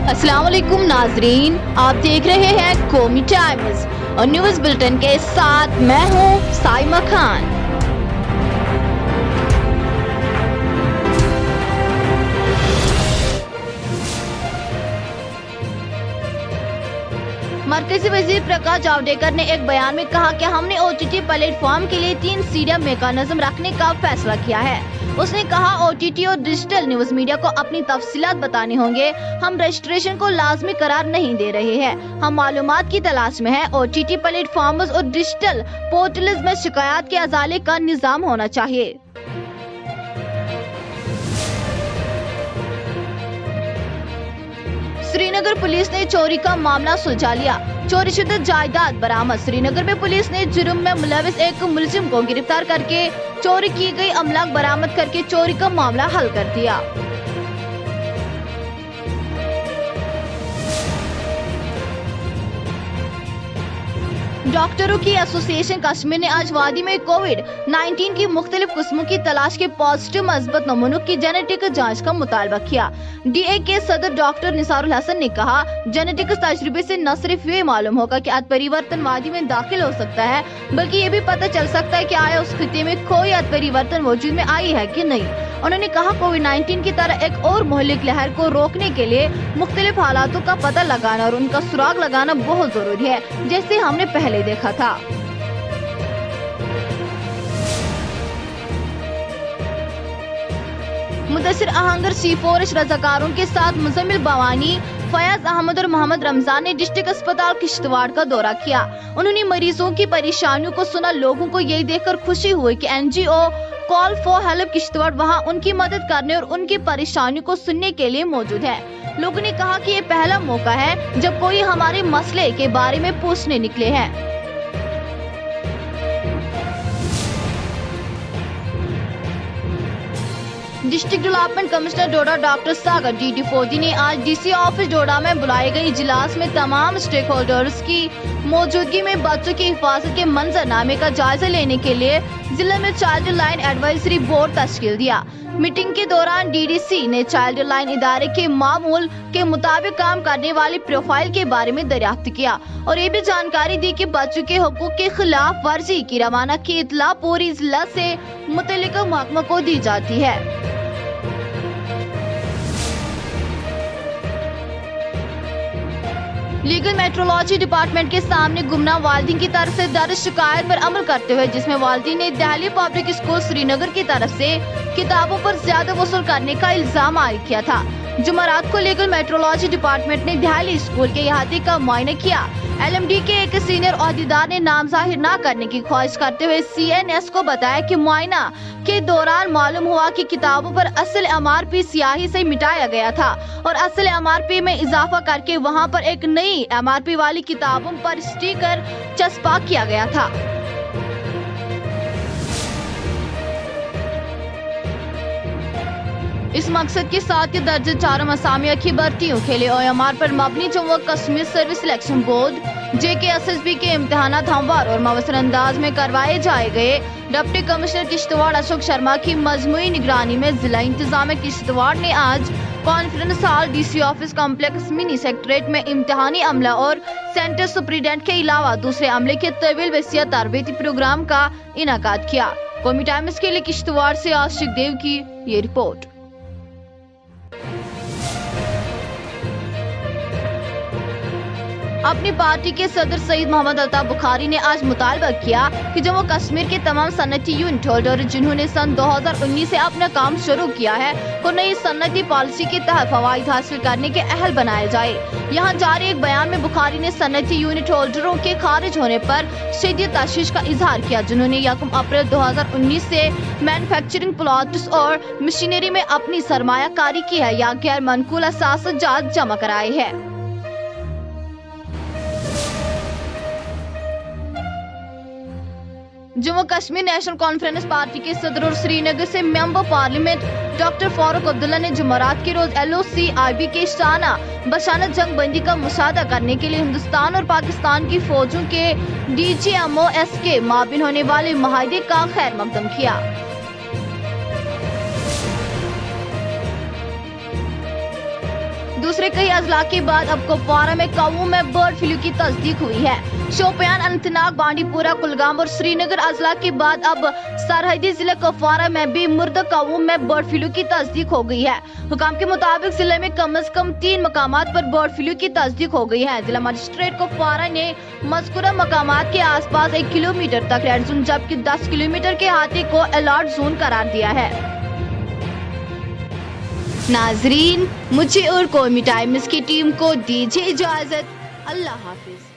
अस्सलाम वालेकुम नाजरीन, आप देख रहे हैं कौमी टाइम्स और न्यूज बुलेटिन के साथ मैं हूं साइमा खान। मरकजी वजीर प्रकाश जावड़ेकर ने एक बयान में कहा कि हमने OTT प्लेटफॉर्म के लिए 3 सीरिया मेकानिज्म रखने का फैसला किया है। उसने कहा OTT और डिजिटल न्यूज मीडिया को अपनी तफसीलात बताने होंगे। हम रजिस्ट्रेशन को लाजमी करार नहीं दे रहे हैं, हम मालूमात की तलाश में हैं। OTT प्लेटफॉर्म्स और डिजिटल पोर्टल्स में शिकायत के अजाले का निजाम होना चाहिए। श्रीनगर पुलिस ने चोरी का मामला सुलझा लिया, चोरी शुदा जायदाद बरामद। श्रीनगर में पुलिस ने जुर्म में मुलविस एक मुलजिम को गिरफ्तार करके चोरी की गई अमलाक बरामद करके चोरी का मामला हल कर दिया। डॉक्टरों की एसोसिएशन कश्मीर ने आज वादी में कोविड-19 की मुख्तलिफ किस्मों की तलाश के पॉजिटिव मजबूत नमूनों की जेनेटिक जांच का मुतालबा किया। DA के सदर डॉक्टर निसारुल हसन ने कहा, जेनेटिक तजर्बे से न सिर्फ ये मालूम होगा कि उत्परिवर्तन वादी में दाखिल हो सकता है, बल्कि ये भी पता चल सकता है कि आया उस खिते में कोई उत्परिवर्तन वजूद में आई है कि नहीं। उन्होंने कहा, कोविड-19 की तरह एक और मुहलिक लहर को रोकने के लिए मुख्तलिफ हालातों का पता लगाना और उनका सुराग लगाना बहुत जरूरी है, जैसे हमने पहले देखा था। मुदस्सिर आहंगर C4H रजाकारों के साथ मुजम्मिल बवानी, फयाज अहमद और मोहम्मद रमजान ने डिस्ट्रिक्ट अस्पताल किश्तवाड़ का दौरा किया। उन्होंने मरीजों की परेशानियों को सुना। लोगों को यही देखकर खुशी हुई कि NGO call for help Kishtwar वहां उनकी मदद करने और उनकी परेशानियों को सुनने के लिए मौजूद है। लोगों ने कहा कि ये पहला मौका है जब कोई हमारे मसले के बारे में पूछने निकले हैं। डिस्ट्रिक्ट डेवलपमेंट कमिश्नर डोडा डॉक्टर सागर DD फौजी ने आज DC ऑफिस डोडा में बुलाए गए इजलास में तमाम स्टेक होल्डर्स की मौजूदगी में बच्चों की हिफाजत के मंजरनामे का जायजा लेने के लिए जिले में चाइल्ड लाइन एडवाइजरी बोर्ड तश्कील दिया। मीटिंग के दौरान DDC ने चाइल्ड लाइन इदारे के मामूल के मुताबिक काम करने वाली प्रोफाइल के बारे में दरियाफ्त किया और ये भी जानकारी दी कि बच्चों के हुकूक के खिलाफ वर्जी की रवाना की इतला पूरी जिला से मुतल्लिका महकमा को दी जाती है। लीगल मेट्रोलॉजी डिपार्टमेंट के सामने गुमनाम वालिदीन की तरफ से दर्ज शिकायत पर अमल करते हुए, जिसमें वालिदीन ने दिल्ली पब्लिक स्कूल श्रीनगर की तरफ से किताबों पर ज्यादा वसूल करने का इल्जाम आयद किया था। जुमेरात को लीगल मेट्रोलॉजी डिपार्टमेंट ने दिल्ली स्कूल के अहाते का मुआयना किया। LMD के एक सीनियर ओहदेदार ने नाम जाहिर न करने की ख्वाहिश करते हुए CNS को बताया कि मुआयना के दौरान मालूम हुआ कि किताबों पर असल MRP स्याही से मिटाया गया था और असल MRP में इजाफा करके वहां पर एक नई MRP वाली किताबों पर स्टिकर चस्पा किया गया था। इस मकसद के साथ के दर्ज 4 मसामिया की भर्तियों के लिए OMR पर मबनी Jammu Kashmir service selection board JKSSB के इम्तिहानात हमवार और मवसर अंदाज में करवाए जाए गए। डिप्टी कमिश्नर किश्तवाड़ अशोक शर्मा की मजमूई निगरानी में जिला इंतजामिया किश्तवाड़ ने आज conference hall DC office complex mini secretariat में इम्तिहानी अमला और सेंटर सुप्रीडेंट के अलावा दूसरे अमले के तवील वसीया तरबेती प्रोग्राम का इनाकाद किया। कौमी टाइम्स के लिए किश्तवाड़ से आशिक देव की ये रिपोर्ट। अपनी पार्टी के सदर सईद मोहम्मद अल्ताफ बुखारी ने आज मुतालबा किया कि जम्मू कश्मीर के तमाम सन्नती यूनिट होल्डर जिन्होंने सन 2019 से अपना काम शुरू किया है को नई सन्नती पॉलिसी के तहत फवाइद हासिल करने के अहल बनाया जाए। यहाँ जारी एक बयान में बुखारी ने सन्नती यूनिट होल्डरों के खारिज होने पर शदीद तशवीश का इजहार किया, जिन्होंने 1 अप्रैल 2019 से मैन्युफैक्चरिंग प्लॉट्स और मशीनरी में अपनी सरमायाकारी की है या गैर मनकूल असासजात जमा कराए है। Jammu Kashmir national conference party के सदर और श्रीनगर से member parliament doctor Farooq Abdullah ने जुमेरात के रोज LOC-IB के शाना बशानत जंग बंदी का मुशाहदा करने के लिए हिंदुस्तान और पाकिस्तान की फौजों के DGMOS के माबिन होने वाले मुआहदे का खैर मकदम किया। दूसरे कई अजला के बाद अब कुपवारा में कौओं में बर्ड फ्लू की तस्दीक हुई है। शोपियान, अनंतनाग, बांडीपुरा, कुलगाम और श्रीनगर अजला के बाद अब सरहदी जिले कुपवारा में भी मुर्दा कौओं में बर्ड फ्लू की तस्दीक हो गई है। हुकाम के मुताबिक जिले में कम से कम 3 मकामात पर बर्ड फ्लू की तस्दीक हो गई है। जिला मजिस्ट्रेट कुपवारा ने मज़कूरा मकामात के आसपास 1 किलोमीटर तक रेड जोन जबकि 10 किलोमीटर के अहाते को अलर्ट जोन करार दिया है। नाजरीन, मुझे और कौमी टाइम्स की टीम को दीजिए इजाजत। अल्लाह हाफिज।